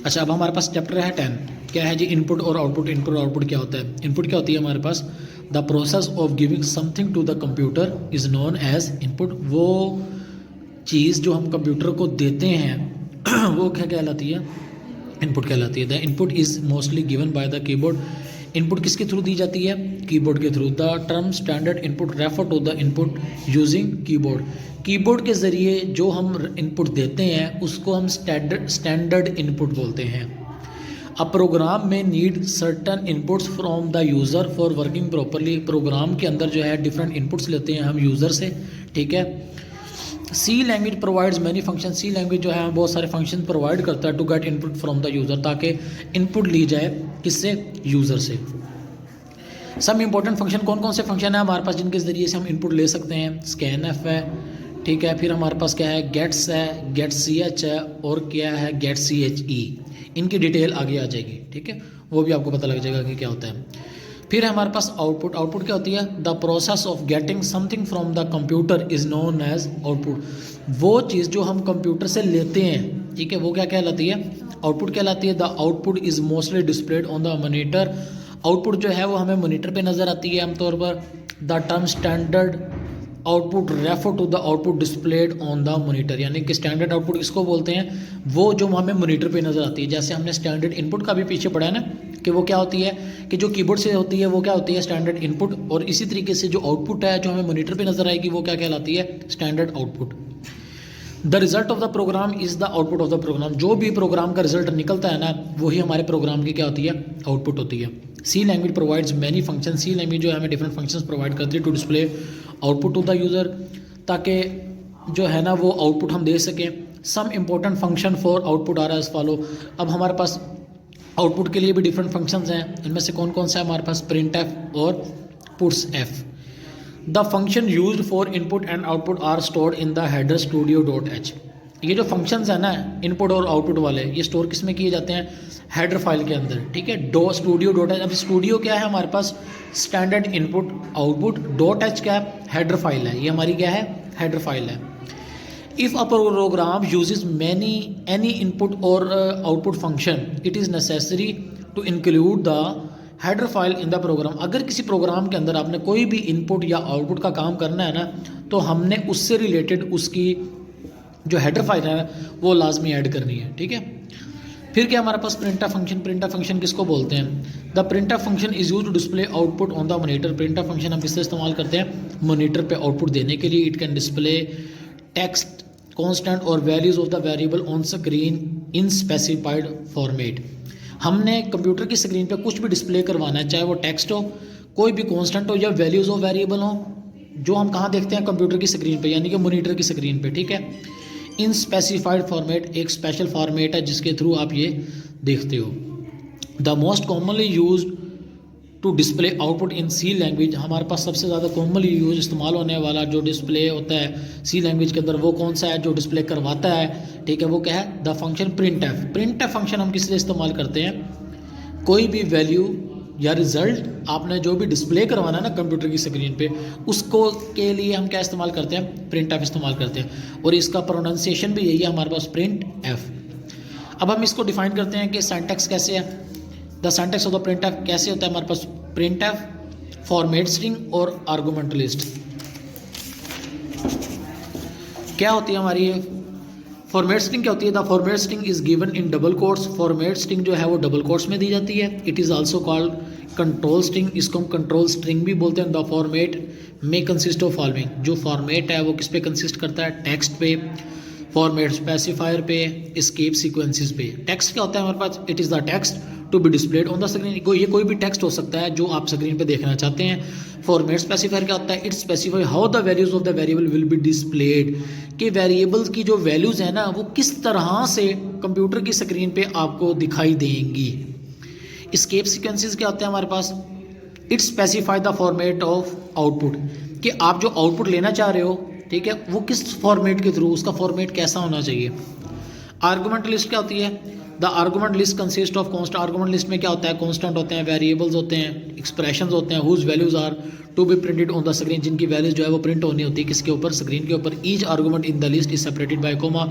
अच्छा, अब हमारे पास चैप्टर है 10, क्या है जी, इनपुट और आउटपुट। इनपुट और आउटपुट क्या होता है? इनपुट क्या होती है हमारे पास? The process of giving something to the computer is known as input. वो चीज़ जो हम कंप्यूटर को देते हैं वो क्या कहलाती है? इनपुट कहलाती है। The input is mostly given by the keyboard. Input किसके थ्रू दी जाती है? कीबोर्ड के through. The term standard input refer to the input using keyboard. Keyboard के ज़रिए जो हम इनपुट देते हैं उसको हम स्टैंडर्ड इनपुट बोलते हैं। A program may need certain inputs from the user for working properly. Program के अंदर जो है डिफरेंट इनपुट्स लेते हैं हम यूज़र से, ठीक है। C language provides many function. C language जो है बहुत सारे फंक्शन प्रोवाइड करता है to get input from the user, ताकि इनपुट ली जाए किससे? यूज़र से। सम इंपॉर्टेंट फंक्शन, कौन कौन से फंक्शन है हमारे पास जिनके ज़रिए से हम इनपुट ले सकते हैं? स्कैन एफ है, ठीक है। फिर हमारे पास क्या है? गेट्स है, गेट सी एच है, और क्या है? Get C H E. इनकी डिटेल आगे आ जाएगी, ठीक है, वो भी आपको पता लग जाएगा कि क्या होता है। फिर है हमारे पास आउटपुट। आउटपुट क्या होती है? The process of getting something from the computer is known as output. वो चीज़ जो हम कंप्यूटर से लेते हैं, ठीक है, वो क्या कहलाती है? आउटपुट कहलाती है। The output is mostly displayed on the monitor. Output जो है वो हमें मॉनिटर पे नज़र आती है आमतौर पर। The term standard output refer to the output displayed on the monitor. यानी कि स्टैंडर्ड आउटपुट किसको बोलते हैं? वो जो हमें मॉनिटर पे नज़र आती है। जैसे हमने स्टैंडर्ड इनपुट का भी पीछे पढ़ा है ना, कि वो क्या होती है, कि जो कीबोर्ड से होती है वो क्या होती है? Standard input. और इसी तरीके से जो आउटपुट है जो हमें मॉनिटर पे नज़र आएगी वो क्या कहलाती है? Standard output. The result of the program is the output of the program. जो भी प्रोग्राम का रिजल्ट निकलता है ना, वही हमारे प्रोग्राम की क्या होती है? आउटपुट होती है। C language provides many function. C language जो है हमें डिफरेंट फंक्शंस प्रोवाइड करती है to display output to the user, ताकि जो है ना वो आउटपुट हम दे सकें। Some important function for output आ रहा है इस फॉलो। अब हमारे पास आउटपुट के लिए भी डिफरेंट फंक्शंस हैं। इनमें से कौन कौन सा है हमारे पास? प्रिंट एफ और puts F. The function used for input and output are stored in the header studio dot H. ये जो फंक्शंस हैं ना इनपुट और आउटपुट वाले, ये स्टोर किस में किए जाते हैं? हेडर फाइल के अंदर, ठीक है। Studio dot H. अब स्टूडियो क्या है हमारे पास? Standard input output. Dot H क्या है? हेडर फाइल है। ये हमारी क्या है? हेडर फाइल है। If a program uses any input और output function it is necessary to include the header file in the program. अगर किसी प्रोग्राम के अंदर आपने कोई भी इनपुट या आउटपुट का काम करना है ना, तो हमने उससे रिलेटेड उसकी जो हेडर फाइल है वो लाजमी ऐड करनी है, ठीक है। फिर क्या हमारे पास? Print function. प्रिंट फंक्शन किसको बोलते हैं? The print function is use to display output on the monitor. Print function हम किससे इस्तेमाल करते हैं? मॉनिटर पे आउटपुट देने के लिए। It can display text constant और values of the variable on screen in specified format. हमने कंप्यूटर की स्क्रीन पे कुछ भी डिस्प्ले करवाना है, चाहे वो टेक्स्ट हो, कोई भी कांस्टेंट हो, या वैल्यूज ऑफ वेरिएबल हो, जो हम कहाँ देखते हैं? कंप्यूटर की स्क्रीन पे, यानी कि मॉनिटर की स्क्रीन पे, ठीक है। इन स्पेसिफाइड फॉर्मेट, एक स्पेशल फॉर्मेट है जिसके थ्रू आप ये देखते हो। The most commonly use to display output in C language. हमारे पास सबसे ज़्यादा कॉमनली यूज इस्तेमाल होने वाला जो डिस्प्ले होता है सी लैंग्वेज के अंदर, वो कौन सा है जो डिस्प्ले करवाता है? ठीक है, वो क्या है? The function print F. Print F function हम किस लिए इस्तेमाल करते हैं? कोई भी वैल्यू या रिजल्ट आपने जो भी डिस्प्ले करवाना है ना कंप्यूटर की स्क्रीन पे, उसको के लिए हम क्या इस्तेमाल करते हैं? प्रिंट एफ इस्तेमाल करते हैं। और इसका प्रोनाउंसिएशन भी यही है हमारे पास, प्रिंट एफ। अब हम इसको डिफाइन करते हैं कि सिंटैक्स कैसे है। The syntax of the print F कैसे होता है हमारे पास? प्रिंट एफ, फॉर्मेट स्ट्रिंग और आर्गुमेंट लिस्ट। क्या होती है हमारी ये फॉर्मेट स्ट्रिंग? क्या होती है? The format string is given in double quotes. Format string जो है वो डबल कोट्स में दी जाती है। It is also called control string. इसको हम कंट्रोल स्ट्रिंग भी बोलते हैं। द फॉर्मेट में कंसिस्ट ऑफ फॉलोइंग। जो फॉर्मेट है वो किस पे कंसिस्ट करता है? टेक्स्ट पे, फॉर्मेट स्पेसिफायर पे, एस्केप सीक्वेंसेस पे। टेक्स्ट क्या होता है हमारे पास? It is the text to be displayed on the screen. ये कोई भी टेक्स्ट हो सकता है जो आप स्क्रीन पे देखना चाहते हैं। फॉर्मेट स्पेसिफायर क्या होता है? It specify how the values of the variable will be displayed. कि वेरिएबल्स की जो वैल्यूज है ना वो किस तरह से कंप्यूटर की स्क्रीन पे आपको दिखाई देंगी। एस्केप सीक्वेंसेस क्या होते हैं हमारे पास? It specify the format of output. कि आप जो आउटपुट लेना चाह रहे हो, ठीक है, वो किस फॉर्मेट के थ्रू, उसका फॉर्मेट कैसा होना चाहिए। आर्गुमेंट लिस्ट क्या होती है? The argument list consist of const. Argument list में क्या होता है? कॉन्स्टेंट होते हैं, वेरिएबल्स होते हैं, एक्सप्रेशंस होते हैं, whose values are to be printed on the screen, जिनकी वैल्यूज जो है वो प्रिंट होनी होती है किसके ऊपर? स्क्रीन के ऊपर। Each argument in the list is separated by coma.